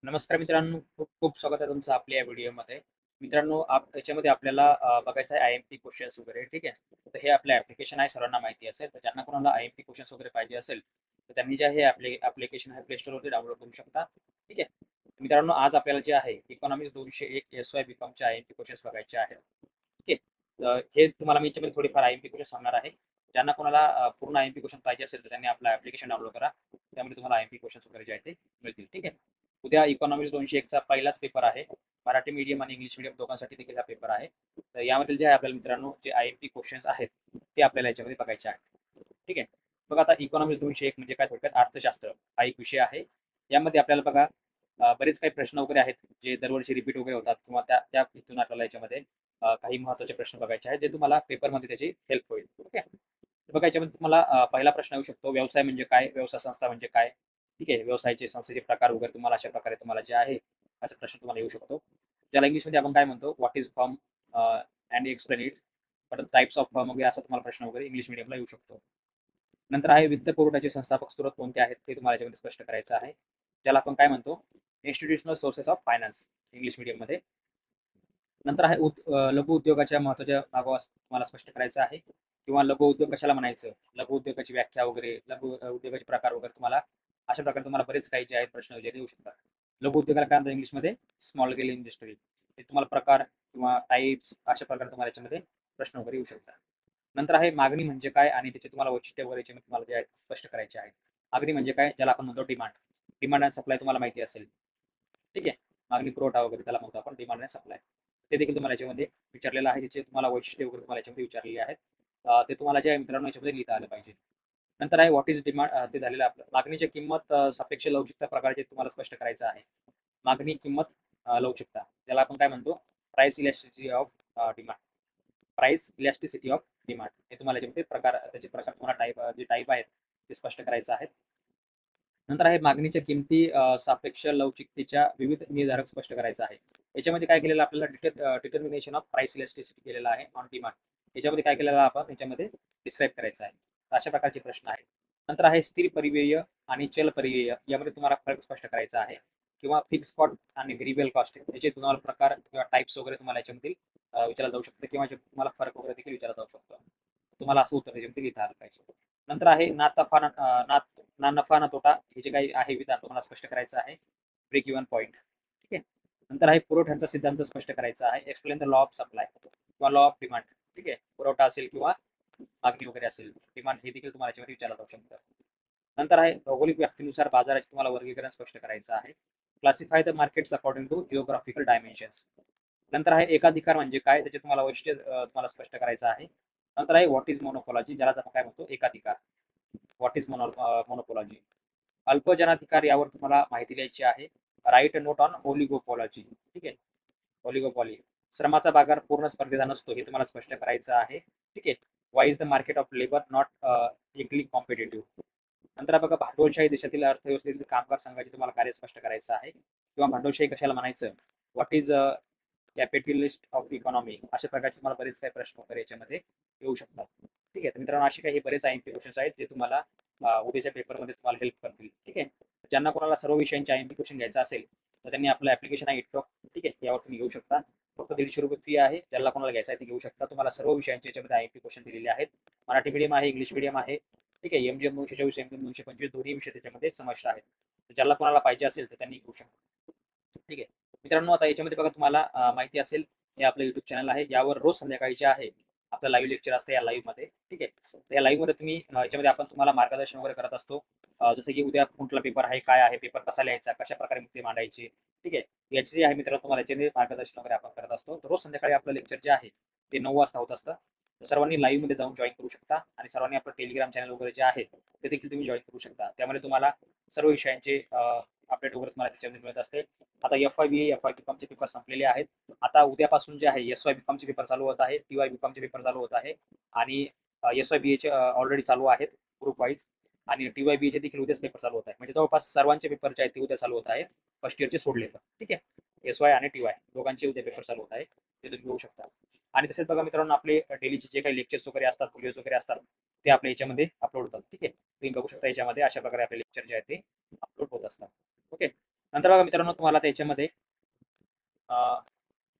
नमस्कार मित्रांनो, खूप खूप स्वागत आहे तुमचं आपल्या या व्हिडिओमध्ये. मित्रांनो, याच्यामध्ये आपल्याला बघायचं आहे आय-एम-पी क्वेश्चन्स वगैरे, ठीक आहे. तर हे आपलं ॲप्लिकेशन आहे, सर्वांना माहिती असेल. तर ज्यांना कोणाला आय-एम-पी क्वेश्चन्स वगैरे पाहिजे असेल, तर त्यांनी जे आहे ॲप्लिकेशन आहे प्ले स्टोअरवरती डाउनलोड करू शकता, ठीक आहे. मित्रांनो, आज आपल्याला जे आहे इकॉनॉमिक्स 201 एस-वाय बी-कॉमचे आय-एम-पी क्वेश्चन्स बघायचे आहेत, ठीक आहे. हे तुम्हाला मी याच्यामध्ये थोडेफार आय-एम-पी क्वेश्चन सांगणार आहे. ज्यांना कोणाला पूर्ण आय-एम-पी क्वेश्चन पाहिजे असेल, तर त्यांनी आपलं ॲप्लिकेशन डाउनलोड करा. त्यामध्ये तुम्हाला आय-एम-पी क्वेश्चन्स वगैरे जे आहेत ते मिळतील, ठीक आहे. उद्या इकॉनॉमिक्स 201 चा पहिलाच पेपर आहे. मराठी मीडियम आणि इंग्लिश मीडियम दोघांसाठी देखील हा पेपर आहे. तर यामधील जे आहे आपल्याला मित्रांनो जे आय-एम-पी क्वेश्चन्स आहेत ते आपल्याला याच्यामध्ये बघायचे आहेत. ठीक आहे. बघा आता इकॉनॉमिक्स 201 म्हणजे काय थोडक्यात अर्थशास्त्र हा एक विषय आहे. यामध्ये आपल्याला बघा बरेच काही प्रश्न वगैरे आहेत जे दरवर्षी रिपीट वगैरे होतात किंवा त्या त्या इथून आपल्याला याच्यामध्ये काही महत्त्वाचे प्रश्न बघायचे आहेत जे तुम्हाला पेपरमध्ये त्याची हेल्प होईल. ओके. तर बघा याच्यामध्ये तुम्हाला पहिला प्रश्न येऊ शकतो, व्यवसाय म्हणजे काय? व्यवसाय संस्था म्हणजे काय? ठीक आहे. व्यवसायाचे संस्थेचे प्रकार वगैरे तुम्हाला अशा प्रकारे तुम्हाला जे आहे, असा प्रश्न तुम्हाला येऊ शकतो. ज्याला इंग्लिशमध्ये आपण काय म्हणतो, what is firm and explain it. परत टाइप्स ऑफ फर्म वगैरे असा तुम्हाला प्रश्न वगैरे इंग्लिश मीडियमला येऊ शकतो. नंतर आहे वित्त पुरवठ्याचे संस्थापक स्रोत कोणते आहेत ते तुम्हाला याच्यामध्ये स्पष्ट करायचं आहे. ज्याला आपण काय म्हणतो, institutional sources of finance English मीडियममध्ये. नंतर आहे लघु उद्योगाच्या महत्त्वाच्या भागावर तुम्हाला स्पष्ट करायचं आहे किंवा लघु उद्योग कशाला म्हणायचं, लघु उद्योगाची व्याख्या वगैरे, लघु उद्योगाचे प्रकार वगैरे तुम्हाला अशा प्रकारे तुम्हाला बरेच काही जे आहेत प्रश्न वगैरे येऊ शकतात. लघु उद्योगाला काय म्हणतात इंग्लिशमध्ये स्मॉल स्केल इंडस्ट्री. हे तुम्हाला प्रकार किंवा टाइप्स अशा प्रकारे तुम्हाला याच्यामध्ये प्रश्न वगैरे येऊ शकतात. नंतर आहे मागणी म्हणजे काय आणि त्याचे तुम्हाला वैशिष्ट्य वगैरे याच्यामध्ये तुम्हाला जे आहेत स्पष्ट करायचे आहेत. मागणी म्हणजे काय? ज्याला आपण म्हणतो डिमांड. डिमांड अँड सप्लाय तुम्हाला माहिती असेल. ठीक आहे. मागणी पुरवठा वगैरे त्याला म्हणतो आपण डिमांड अँड सप्लाय. ते देखील तुम्हाला याच्यामध्ये विचारलेलं आहे. त्याचे तुम्हाला वैशिष्ट्य वगैरे तुम्हाला याच्यामध्ये विचारलेली आहेत. ते तुम्हाला जे आहे मित्रांनो याच्यामध्ये लिहिता आलं पाहिजे. नंतर आहे व्हॉट इज डिमांड ते झालेलं आहे आपलं. मागणीची किंमत सापेक्ष लवचिकता प्रकारचे तुम्हाला स्पष्ट करायचं आहे. मागणी, किंमत, लवचिकता. त्याला आपण काय म्हणतो? Price elasticity of demand. Price elasticity of demand. हे तुम्हाला याच्यामध्ये प्रकार त्याचे प्रकार तुम्हाला जे टाइप आहेत ते स्पष्ट करायचं आहे. नंतर आहे मागणीच्या किमती सापेक्ष लवचिकतेच्या विविध निर्धारक स्पष्ट करायचा आहे. याच्यामध्ये काय केलेलं आपल्याला डिटर्मिनेशन ऑफ प्राइस इलॅस्टिसिटी केलेला आहे ऑन डिमांड. याच्यामध्ये काय केलेलं आपण याच्यामध्ये डिस्क्राईब करायचं आहे. तर अशा प्रकारचे प्रश्न आहेत. नंतर आहे स्थिर परिव्यय आणि चल परिव्यय यामध्ये तुम्हाला फरक स्पष्ट करायचा आहे किंवा फिक्स कॉस्ट आणि व्हेरिएबल कॉस्ट याचे तुम्हाला प्रकार किंवा टाइप्स वगैरे तुम्हाला याच्यामधील विचारला जाऊ शकतं किंवा तुम्हाला फरक वगैरे देखील विचारला जाऊ शकतो. तुम्हाला असं उत्तर त्याच्यामध्ये लिहिता आलं पाहिजे. नंतर आहे ना नफा ना तोटा हे जे काही आहे विधान तुम्हाला स्पष्ट करायचं आहे. Break even point. ठीक आहे. नंतर आहे पुरवठ्याचा सिद्धांत स्पष्ट करायचा आहे. Explain the law of supply किंवा लॉ ऑफ डिमांड. ठीक आहे. पुरवठा असेल किंवा मागणी वगैरे असेल, डिमांड हे देखील तुम्हाला याच्यामध्ये विचारलं जाऊ शकतं. नंतर आहे भौगोलिक व्याप्तीनुसार बाजाराचे तुम्हाला वर्गीकरण स्पष्ट करायचं आहे. Classify the markets according to geographical dimensions. नंतर आहे एकाधिकार म्हणजे काय त्याचे तुम्हाला वैशिष्ट्य तुम्हाला स्पष्ट करायचं आहे. नंतर आहे व्हॉट इज मोनोपॉलॉजी ज्याला आपण काय म्हणतो एकाधिकार. What is मोनोपॉलॉजी. अल्पजनाधिकार यावर तुम्हाला माहिती द्यायची आहे. Right note on oligopology. ठीक आहे. ओलिगोपॉली. श्रमाचा बाजार पूर्ण स्पर्धेचा नसतो हे तुम्हाला स्पष्ट करायचं आहे. ठीक आहे. Y is the market of labour not equally competitive. नंतर बघा भांडवलशाही देशातील अर्थव्यवस्थेतील कामगार संघाचे तुम्हाला कार्य स्पष्ट करायचं आहे किंवा भांडवलशाही कशाला म्हणायचं. What is capitalist of economy अशा प्रकारचे तुम्हाला बरेच काही प्रश्न वगैरे याच्यामध्ये येऊ शकतात. ठीक आहे. तर मित्रांनो असे काही बरेच आय-एम-पी क्वेश्चन्स आहेत जे तुम्हाला उद्याच्या पेपरमध्ये तुम्हाला हेल्प करतील. ठीक आहे. ज्यांना कोणाला सर्व विषयांचे आय-एम-पी क्वेश्चन घ्यायचं असेल तर त्यांनी आपलं ॲप्लिकेशन आहे इटॉक. ठीक आहे. यावर तुम्ही घेऊ शकता. फक्त ₹150 फी आहे. ज्याला कोणाला घ्यायचं आहे ते घेऊ शकता. तुम्हाला सर्व विषयांचे याच्यामध्ये आय-एम-पी क्वेश्चन दिलेले आहेत. मराठी मीडियम आहे, इंग्लिश मीडियम आहे. ठीक आहे. एम-जी-एम 224, एम-जी-एम 225 दोन्ही विषय त्याच्यामध्ये समाविष्ट आहेत. तर ज्याला कोणाला पाहिजे असेल तर त्यांनी घेऊ शकता. ठीक आहे. मित्रांनो आता याच्यामध्ये बघा तुम्हाला माहिती असेल हे आपलं युट्यूब चॅनल आहे. यावर रोज संध्याकाळी जे आहे आपलं लाईव्ह लेक्चर असतं या लाईव्हमध्ये. ठीक आहे. तर या लाईव्हमध्ये तुम्ही याच्यामध्ये आपण तुम्हाला मार्गदर्शन वगैरे करत असतो. जसं की उद्या कुठला पेपर आहे, काय आहे, पेपर कसा लिहायचा, कशाप्रकारे मुद्दे मांडायचे. ठीक आहे. याचे जे आहे मित्रांनो तुम्हाला याच्यामध्ये मार्गदर्शन वगैरे आपण करत असतो. तर रोज संध्याकाळी आपलं लेक्चर जे आहे ते 9 वाजता होत असतं. तर सर्वांनी लाईव्हमध्ये जाऊन जॉईन करू शकता आणि सर्वांनी आपलं टेलिग्राम चॅनल वगैरे जे आहे ते देखील तुम्ही जॉईन करू शकता. त्यामुळे तुम्हाला सर्व विषयांचे अपडेट वगैरे तुम्हाला त्याच्यामध्ये मिळत असते. आता एफ-वाय-बी-ए, एफ-वाय बी-कॉमचे पेपर संपलेले आहेत. आता उद्यापासून जे आहे एस-वाय बी-कॉमचे पेपर चालू होत आहे, टी-वाय बी-कॉमचे पेपर चालू होत आहे आणि एस-वाय बी-एचे ऑलरेडी चालू आहेत ग्रुप वाईज आणि टी-वाय बी-एचे देखील उद्याच पेपर चालू होत आहे. म्हणजे जवळपास सर्वांचे पेपर जे आहेत ते उद्या चालू होत आहेत. फर्स्ट इयरचे सोडले तर. ठीक आहे. एस-वाय आणि टी-वाय दोघांचे उद्या पेपर चालू होत आहे. ते तुम्ही घेऊ शकता. आणि तसेच बघा मित्रांनो आपले डेलीचे जे काही लेक्चर्स वगैरे असतात, व्हिडिओज वगैरे असतात ते आपल्या याच्यामध्ये अपलोड होतात. ठीक आहे. तुम्ही बघू शकता याच्यामध्ये अशा प्रकारे आपले लेक्चर जे आहेत ते अपलोड होत असतात. ओके. नंतर बघा मित्रांनो, तुम्हाला त्याच्यामध्ये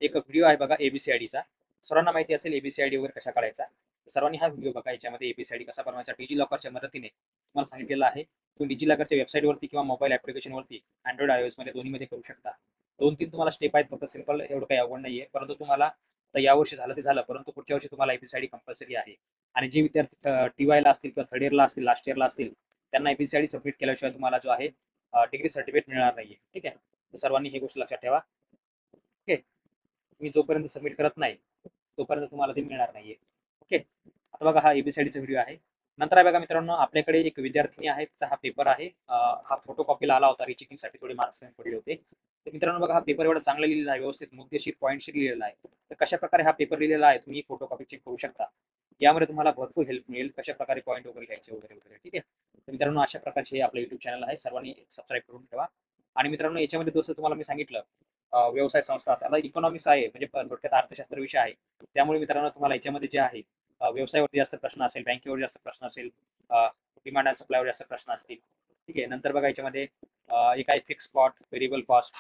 एक व्हिडिओ आहे बघा ABCIDचा. सर्वांना माहिती असेल ABCID वगैरे कशा काढायचा. सर्वांनी हा व्हिडिओ बघा. याच्यामध्ये ABCID कसा बनवायचा डिजिलॉकरच्या मदतीने तुम्हाला सांगितलेलं आहे. तुम्ही डिजिलॉकरच्या वेबसाईटवरती किंवा मोबाईल ॲप्लिकेशनवरती Android, iOSमध्ये दोन्हीमध्ये करू शकता. 2-3 तुम्हाला स्टेप आहेत, फक्त सिंपल, एवढं काही अवघड नाहीये. परंतु तुम्हाला आता यावर्षी झालं ते झालं, परंतु पुढच्या वर्षी तुम्हाला ABCID कंपल्सरी आहे. आणि जे विद्यार्थी TYला असतील किंवा थर्ड इयरला असतील, लास्ट इयरला असतील, त्यांना ABCID सबमिट केल्याशिवाय तुम्हाला जो आहे डिग्री सर्टिफिकेट मिळणार नाहीये. ठीक आहे. तर सर्वांनी ही गोष्ट लक्षात ठेवा. ओके. तुम्ही जोपर्यंत सबमिट करत नाही, तोपर्यंत तुम्हाला ते मिळणार नाहीये. ओके. आता बघा, हा ABCIDचा व्हिडिओ आहे. नंतर आहे बघा मित्रांनो, आपल्याकडे एक विद्यार्थिनी आहे, तिचा हा पेपर आहे. हा फोटो कॉपीला आला होता, रिचेकिंगसाठी थोडे मार्क्स कमी पडले होते. तर मित्रांनो बघा, हा पेपर एवढा चांगला लिहिलेला आहे, व्यवस्थित मुद्देशीर पॉईंटशीर लिहिलेला आहे. तर कशा प्रकारे हा पेपर लिहिलेला आहे, तुम्ही फोटो कॉपी चेक करू शकता. यामध्ये तुम्हाला भरपूर हेल्प मिळेल, कशा प्रकारे पॉईंट वगैरे घ्यायचे वगैरे वगैरे. ठीक आहे. तर मित्रांनो, अशा प्रकारचे हे आपलं YouTube चॅनल आहे, सर्वांनी सबस्क्राईब करून ठेवा. आणि मित्रांनो, याच्यामध्ये जसं तुम्हाला मी सांगितलं, व्यवसाय संस्था असतात. आता इकॉनॉमिक्स आहे, म्हणजे थोडक्यात अर्थशास्त्र विषय आहे. त्यामुळे मित्रांनो, तुम्हाला याच्यामध्ये जे आहे व्यवसायावरती जास्त प्रश्न असेल, बँकेवर जास्त प्रश्न असेल, डिमांड अँड सप्लायवर जास्त प्रश्न असतील. ठीक आहे. नंतर बघा, याच्यामध्ये एक आहे फिक्स कॉस्ट, व्हेरिएबल कॉस्ट.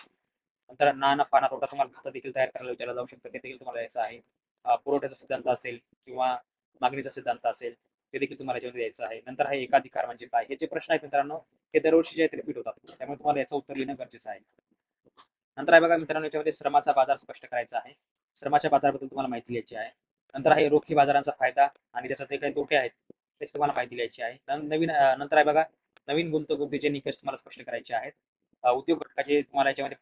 नंतर ना नफा ना तोटा तुम्हाला खातं देखील तयार करायला विचारलं जाऊ शकतं, ते देखील तुम्हाला यायचं आहे. पुरवठ्याचा सिद्धांत असेल किंवा मागणीचा सिद्धांत असेल, ते देखील तुम्हाला याच्यामध्ये यायचं आहे. नंतर आहे एकाधिकार म्हणजे काय, हे जे प्रश्न आहेत मित्रांनो, हे दरवर्षी जे रिपीट होतात, त्यामुळे तुम्हाला याचं उत्तर लिहिणं गरजेचं आहे. नंतर आहे बघा मित्रांनो, याच्यामध्ये श्रमाचा बाजार स्पष्ट करायचा आहे. श्रमाच्या बाजाराबद्दल तुम्हाला माहिती लिहायची आहे. नंतर आहे रोखी बाजारांचा फायदा आणि त्याच्यात जे काही तोटे आहेत, त्याची तुम्हाला माहिती लिहायची आहे. नंतर आहे बघा, नवीन गुंतवणुकीचे निकष तुम्हाला स्पष्ट करायचे आहेत. उद्योग घटकाचे तुम्हाला याच्यामध्ये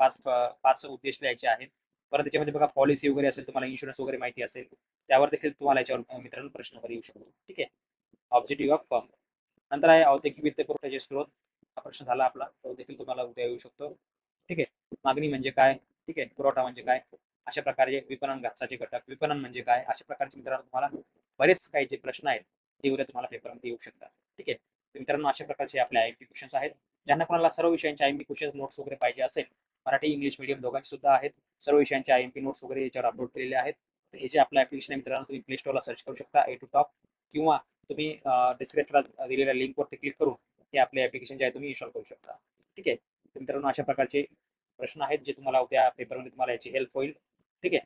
5 उद्देश लिहायचे आहेत. परत त्याच्यामध्ये बघा, पॉलिसी वगैरे असेल, तुम्हाला इन्शुरन्स वगैरे माहिती असेल, त्यावर देखील तुम्हाला याच्यावर मित्रांनो प्रश्न वगैरे येऊ शकतो. ठीक आहे. Objective of firm. नंतर आहे औद्योगिक वित्तपुरवठ्याचे स्रोत. हा प्रश्न झाला आपला, तो देखील तुम्हाला उद्या येऊ शकतो. ठीक आहे. मागणी म्हणजे काय? ठीक आहे. पुरवठा म्हणजे काय? अशा प्रकारे विपणन घटकाचे घटक, विपणन म्हणजे काय? अशा प्रकारचे मित्रांनो तुम्हाला बरेच काही जे प्रश्न आहेत, ते उद्या तुम्हाला पेपरमध्ये येऊ शकतात. ठीक आहे. तर मित्रांनो, अशा प्रकारचे आपले IMP क्वेश्चन्स आहेत. ज्यांना कोणाला सर्व विषयांचे IMP क्वेश्चन्स नोट्स वगैरे पाहिजे असेल, मराठी, इंग्लिश मीडियम दोघांचे सुद्धा आहेत. सर्व विषयांचे IMP नोट्स वगैरे याच्यावर अपलोड केलेले आहेत. तर हे जे आपलं ॲप्लिकेशन आहे मित्रांनो, तुम्ही प्ले स्टोअरला सर्च करू शकता, A to टॉप, किंवा तुम्ही डिस्क्रिप्शनला दिलेल्या लिंकवरती क्लिक करून हे आपले ॲप्लिकेशन जे आहे तुम्ही इन्स्टॉल करू शकता. ठीक आहे. तर मित्रांनो, अशा प्रकारचे प्रश्न आहेत जे तुम्हाला उद्या पेपरमध्ये तुम्हाला याची हेल्प होईल. ठीक आहे.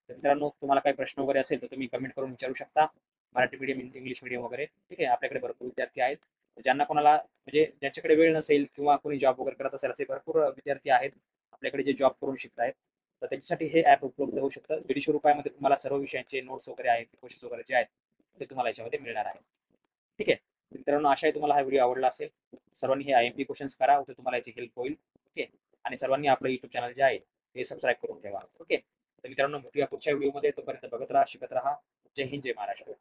तर मित्रांनो, तुम्हाला काही प्रश्न वगैरे असेल तर तुम्ही कमेंट करून विचारू शकता. मराठी मीडियम, इंग्लिश मीडियम वगैरे. ठीक आहे. आपल्याकडे भरपूर विद्यार्थी आहेत. ज्यांना कोणाला म्हणजे ज्यांच्याकडे वेळ नसेल किंवा कोणी जॉब वगैरे करत असेल, असे भरपूर विद्यार्थी आहेत आपल्याकडे जे जॉब करून शिकतायत. तर त्यांच्यासाठी हे ॲप उपलब्ध होऊ शकतं. ₹150 तुम्हाला सर्व विषयांचे नोट्स वगैरे आहेत, क्वेश्चन्स वगैरे जे आहेत, ते तुम्हाला याच्यामध्ये मिळणार आहे. ठीक आहे. मित्रांनो, आशा आहे तुम्हाला हा व्हिडिओ आवडला असेल. सर्वांनी हे IMP क्वेश्चन्स करा, तर तुम्हाला याची हेल्प होईल. ओके. आणि सर्वांनी आपलं YouTube चॅनल जे आहे ते सबस्क्राईब करून ठेवा. ओके. तर मित्रांनो, भेटूया पुढच्या व्हिडिओमध्ये. तोपर्यंत बघत राहा, शिकत राहा. जय हिंद, जय महाराष्ट्र.